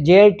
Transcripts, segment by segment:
JIT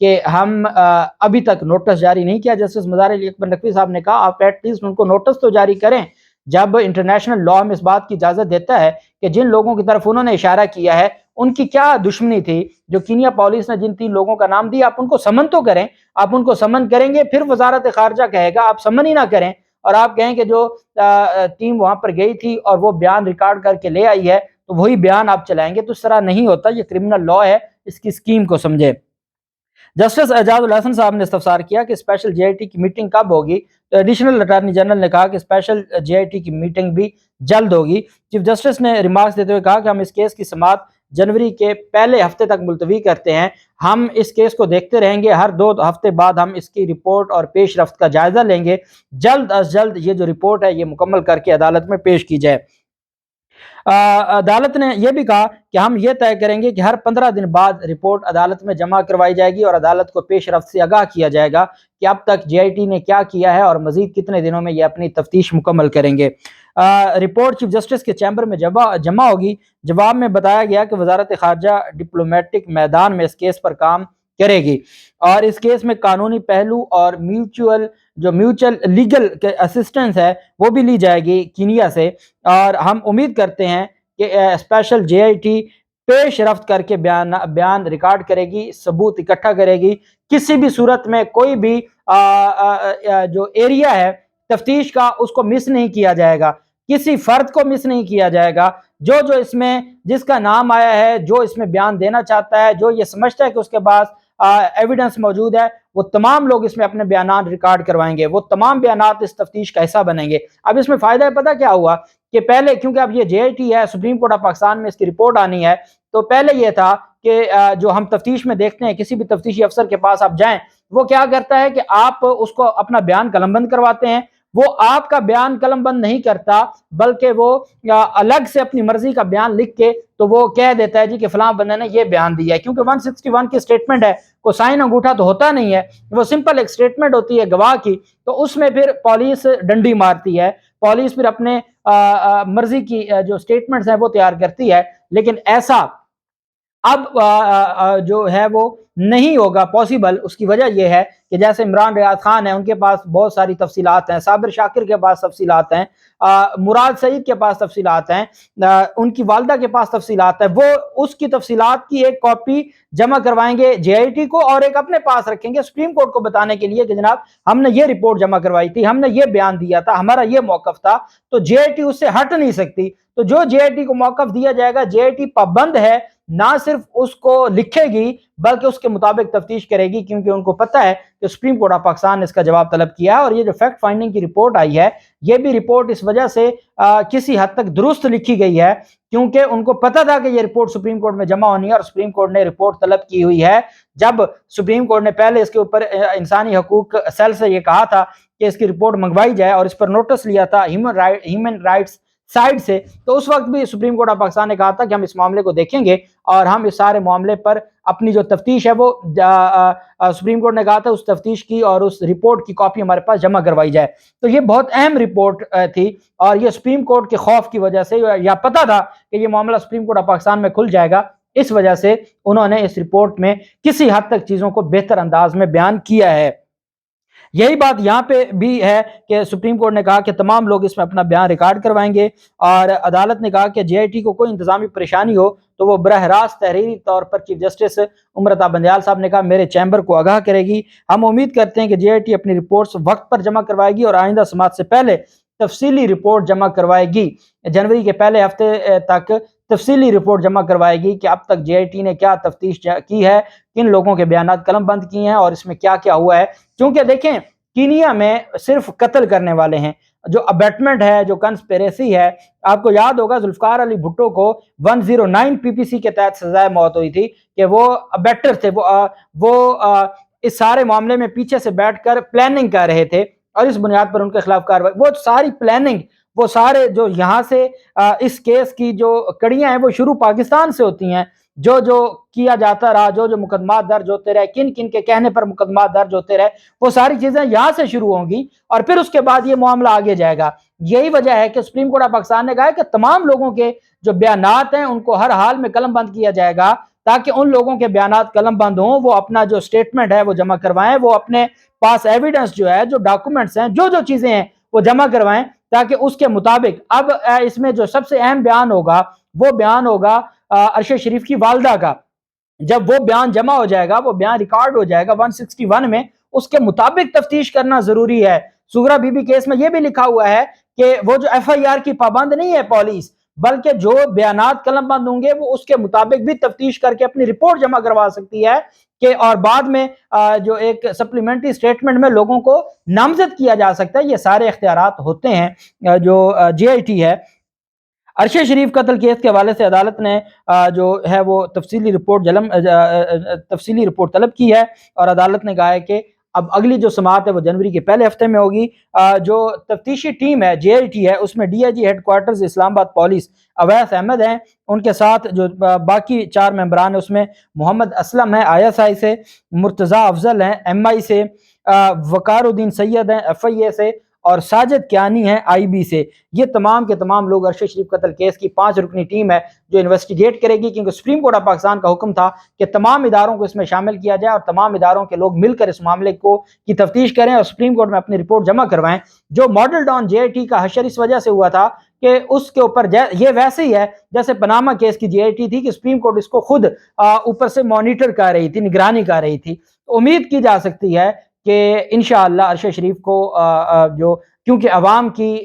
کہ ہم ابھی تک نوٹس جاری نہیں کیا. جسٹس مظاہر علی اکبر نقوی صاحب نے کہا آپ ایٹ لیسٹ ان کو نوٹس تو جاری کریں. جب انٹرنیشنل لا ہم اس بات کی اجازت دیتا ہے کہ جن لوگوں کی طرف انہوں نے اشارہ کیا ہے ان کی کیا دشمنی تھی, جو کینیا پولیس نے جن 3 لوگوں کا نام دیا, آپ ان کو سمن تو کریں. آپ ان کو سمن کریں گے پھر وزارت خارجہ کہے گا, آپ سمن ہی نہ کریں اور آپ کہیں کہ جو ٹیم وہاں پر گئی تھی اور وہ بیان ریکارڈ کر کے لے آئی ہے تو وہی بیان آپ چلائیں گے. تو اس طرح نہیں ہوتا, یہ کرمنل لا ہے, اس کی اسکیم کو سمجھے. جسٹس اعجاز الحسن صاحب نے استفسار کیا کہ اسپیشل جے آئی ٹی کی میٹنگ کب ہوگی, تو ایڈیشنل اٹارنی جنرل نے کہا کہ اسپیشل جے آئی ٹی کی میٹنگ بھی جلد ہوگی. چیف جسٹس نے ریمارکس دیتے ہوئے کہا کہ ہم اس کیس کی سماعت جنوری کے پہلے ہفتے تک ملتوی کرتے ہیں. ہم اس کیس کو دیکھتے رہیں گے, ہر 2 ہفتے بعد ہم اس کی رپورٹ اور پیش رفت کا جائزہ لیں گے. جلد از جلد یہ جو رپورٹ ہے یہ مکمل کر کے عدالت میں پیش کی جائے. عدالت نے یہ بھی کہا کہ ہم یہ طے کریں گے کہ ہر 15 دن بعد رپورٹ عدالت میں جمع کروائی جائے گی اور عدالت کو پیش رفت سے آگاہ کیا جائے گا کہ اب تک جے آئی ٹی نے کیا کیا ہے اور مزید کتنے دنوں میں یہ اپنی تفتیش مکمل کریں گے. رپورٹ چیف جسٹس کے چیمبر میں جمع ہوگی. جواب میں بتایا گیا کہ وزارت خارجہ ڈپلومیٹک میدان میں اس کیس پر کام کرے گی اور اس کیس میں قانونی پہلو اور میوچل لیگل اسسٹنس ہے وہ بھی لی جائے گی کینیا سے. اور ہم امید کرتے ہیں کہ اسپیشل جے آئی ٹی پیش رفت کر کے بیان ریکارڈ کرے گی, ثبوت اکٹھا کرے گی. کسی بھی صورت میں کوئی بھی جو ایریا ہے تفتیش کا اس کو مس نہیں کیا جائے گا, کسی فرد کو مس نہیں کیا جائے گا. جو اس میں جس کا نام آیا ہے, جو اس میں بیان دینا چاہتا ہے, جو یہ سمجھتا ہے کہ اس کے پاس ایویڈنس موجود ہے, وہ تمام لوگ اس میں اپنے بیانات ریکارڈ کروائیں گے. وہ تمام بیانات اس تفتیش کا حصہ بنیں گے. اب اس میں فائدہ پتہ کیا ہوا کہ پہلے کیونکہ اب یہ جے آئی ٹی ہے, سپریم کورٹ آف پاکستان میں اس کی رپورٹ آنی ہے, تو پہلے یہ تھا کہ جو ہم تفتیش میں دیکھتے ہیں کسی بھی تفتیشی افسر کے پاس آپ جائیں, وہ کیا کرتا ہے کہ آپ اس کو اپنا بیان قلم بند کرواتے ہیں. وہ آپ کا بیان قلم بند نہیں کرتا بلکہ وہ الگ سے اپنی مرضی کا بیان لکھ کے تو وہ کہہ دیتا ہے جی کہ فلاں بندے نے یہ بیان دیا ہے. کیونکہ 161 کی سٹیٹمنٹ ہے, کوئی سائن انگوٹھا تو ہوتا نہیں ہے, وہ سمپل ایک سٹیٹمنٹ ہوتی ہے گواہ کی. تو اس میں پھر پولیس ڈنڈی مارتی ہے, پولیس پھر اپنے مرضی کی جو سٹیٹمنٹس ہیں وہ تیار کرتی ہے. لیکن ایسا اب جو ہے وہ نہیں ہوگا پاسبل. اس کی وجہ یہ ہے کہ جیسے عمران ریاض خان ہیں, ان کے پاس بہت ساری تفصیلات ہیں, صابر شاکر کے پاس تفصیلات ہیں, مراد سعید کے پاس تفصیلات ہیں, ان کی والدہ کے پاس تفصیلات ہیں. وہ اس کی تفصیلات کی ایک کاپی جمع کروائیں گے جے آئی ٹی کو اور ایک اپنے پاس رکھیں گے سپریم کورٹ کو بتانے کے لیے کہ جناب ہم نے یہ رپورٹ جمع کروائی تھی, ہم نے یہ بیان دیا تھا, ہمارا یہ موقف تھا. تو جے آئی ٹی اس سے ہٹ نہیں سکتی. تو جو جے آئی ٹی کو موقف دیا جائے گا, جے آئی ٹی پابند ہے, نہ صرف اس کو لکھے گی بلکہ اس کے مطابق تفتیش کرے گی, کیونکہ ان کو پتہ ہے کہ سپریم کورٹ آف پاکستان نے اس کا جواب طلب کیا ہے. اور یہ جو فیکٹ فائنڈنگ کی رپورٹ آئی ہے, یہ بھی رپورٹ اس وجہ سے کسی حد تک درست لکھی گئی ہے کیونکہ ان کو پتہ تھا کہ یہ رپورٹ سپریم کورٹ میں جمع ہونی ہے اور سپریم کورٹ نے رپورٹ طلب کی ہوئی ہے. جب سپریم کورٹ نے پہلے اس کے اوپر انسانی حقوق سیل سے یہ کہا تھا کہ اس کی رپورٹ منگوائی جائے اور اس پر نوٹس لیا تھا ہیومن رائٹس سائڈ سے, تو اس وقت بھی سپریم کورٹ آف پاکستان نے کہا تھا کہ ہم اس معاملے کو دیکھیں گے اور ہم اس سارے معاملے پر اپنی جو تفتیش ہے وہ سپریم کورٹ نے کہا تھا اس تفتیش کی اور اس رپورٹ کی کاپی ہمارے پاس جمع کروائی جائے. تو یہ بہت اہم رپورٹ تھی اور یہ سپریم کورٹ کے خوف کی وجہ سے, یا پتہ تھا کہ یہ معاملہ سپریم کورٹ آف پاکستان میں کھل جائے گا, اس وجہ سے انہوں نے اس رپورٹ میں کسی حد تک چیزوں کو بہتر انداز میں بیان کیا ہے. یہی بات یہاں پہ بھی ہے کہ سپریم کورٹ نے کہا کہ تمام لوگ اس میں اپنا بیان ریکارڈ کروائیں گے اور عدالت نے کہا کہ جے آئی ٹی کو کوئی انتظامی پریشانی ہو تو وہ براہ راست تحریری طور پر چیف جسٹس عمر بندیال صاحب نے کہا میرے چیمبر کو آگاہ کرے گی. ہم امید کرتے ہیں کہ جے آئی ٹی اپنی رپورٹس وقت پر جمع کروائے گی اور آئندہ سماعت سے پہلے تفصیلی رپورٹ جمع کروائے گی. جنوری کے پہلے ہفتے تک تفصیلی رپورٹ جمع کروائے گی کہ اب تک جے آئی ٹی نے کیا تفتیش کی ہے, کن لوگوں کے بیانات قلم بند کیے ہیں اور اس میں کیا کیا ہوا ہے. کیونکہ دیکھیں کینیا میں صرف قتل کرنے والے ہیں, جو ابیٹمنٹ ہے, جو کنسپیریسی ہے. آپ کو یاد ہوگا ذوالفقار علی بھٹو کو 109 پی پی سی کے تحت سزائے موت ہوئی تھی کہ وہ ابیٹر تھے, وہ اس سارے معاملے میں پیچھے سے بیٹھ کر پلاننگ کر رہے تھے اور اس بنیاد پر ان کے خلاف کارروائی, وہ ساری پلاننگ, وہ سارے جو یہاں سے اس کیس کی جو کڑیاں ہیں وہ شروع پاکستان سے ہوتی ہیں. جو کیا جاتا رہا, جو مقدمات درج ہوتے رہے, کن کن کے کہنے پر مقدمات درج ہوتے رہے, وہ ساری چیزیں یہاں سے شروع ہوں گی اور پھر اس کے بعد یہ معاملہ آگے جائے گا. یہی وجہ ہے کہ سپریم کورٹ آف پاکستان نے کہا ہے کہ تمام لوگوں کے جو بیانات ہیں ان کو ہر حال میں قلم بند کیا جائے گا تاکہ ان لوگوں کے بیانات قلم بند ہوں، وہ اپنا جو سٹیٹمنٹ ہے وہ جمع کروائیں، وہ اپنے پاس ایویڈنس جو ہے، جو ڈاکومنٹس ہیں، جو چیزیں ہیں وہ جمع کروائیں، تاکہ اس کے مطابق اب اس میں جو سب سے اہم بیان ہوگا وہ بیان ہوگا ارشد شریف کی والدہ کا۔ جب وہ بیان جمع ہو جائے گا، وہ بیان ریکارڈ ہو جائے گا 161 میں، اس کے مطابق تفتیش کرنا ضروری ہے۔ سغرا بی بی کیس میں یہ بھی لکھا ہوا ہے کہ وہ جو ایف آئی آر کی پابند نہیں ہے پولیس، بلکہ جو بیانات قلم بند ہوں گے وہ اس کے مطابق بھی تفتیش کر کے اپنی رپورٹ جمع کروا سکتی ہے کہ اور بعد میں جو ایک سپلیمنٹری سٹیٹمنٹ میں لوگوں کو نامزد کیا جا سکتا ہے۔ یہ سارے اختیارات ہوتے ہیں جو جے آئی ٹی ہے۔ ارشد شریف قتل کیس کے حوالے سے عدالت نے جو ہے وہ تفصیلی رپورٹ طلب کی ہے، اور عدالت نے کہا ہے کہ اب اگلی جو سماعت ہے وہ جنوری کے پہلے ہفتے میں ہوگی۔ جو تفتیشی ٹیم ہے جے آئی ٹی ہے، اس میں D I G headquarters Islamabad police Owais Ahmad ہیں، ان کے ساتھ جو باقی 4 ممبران ہیں اس میں محمد اسلم ہیں آئی ایس آئی سے، مرتضی افضل ہیں ایم آئی سے، وقار الدین سید ہیں ایف آئی اے سے، اور ساجد کیانی ہیں آئی بی سے۔ یہ تمام کے تمام لوگ ارشد شریف قتل کیس کی 5 رکنی ٹیم ہے جو انویسٹیگیٹ کرے گی، کیونکہ سپریم کورٹ آف پاکستان کا حکم تھا کہ تمام اداروں کو اس میں شامل کیا جائے اور تمام اداروں کے لوگ مل کر اس معاملے کی تفتیش کریں اور سپریم کورٹ میں اپنی رپورٹ جمع کروائیں۔ جو model town J I T کا حشر اس وجہ سے ہوا تھا کہ اس کے اوپر یہ ویسے ہی ہے جیسے پاناما کیس کی جے آئی ٹی تھی کہ سپریم کورٹ اس کو خود اوپر سے مانیٹر کر رہی تھی، نگرانی کر رہی تھی۔ امید کی جا سکتی ہے کہ انشاءاللہ ارشد شریف کو جو کیونکہ عوام کی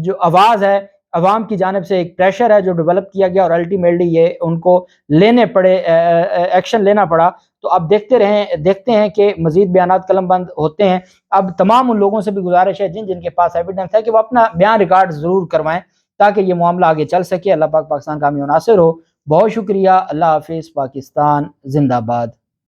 جو آواز ہے، عوام کی جانب سے ایک پریشر ہے جو ڈیولپ کیا گیا، اور الٹیمیٹلی یہ ان کو لینے پڑے، ایکشن لینا پڑا۔ تو اب دیکھتے ہیں کہ مزید بیانات قلم بند ہوتے ہیں۔ اب تمام ان لوگوں سے بھی گزارش ہے جن کے پاس ایویڈنس ہے کہ وہ اپنا بیان ریکارڈ ضرور کروائیں تاکہ یہ معاملہ آگے چل سکے۔ اللہ پاک پاکستان کا حامی و ناصر ہو۔ بہت شکریہ۔ اللہ حافظ۔ پاکستان زندہ باد۔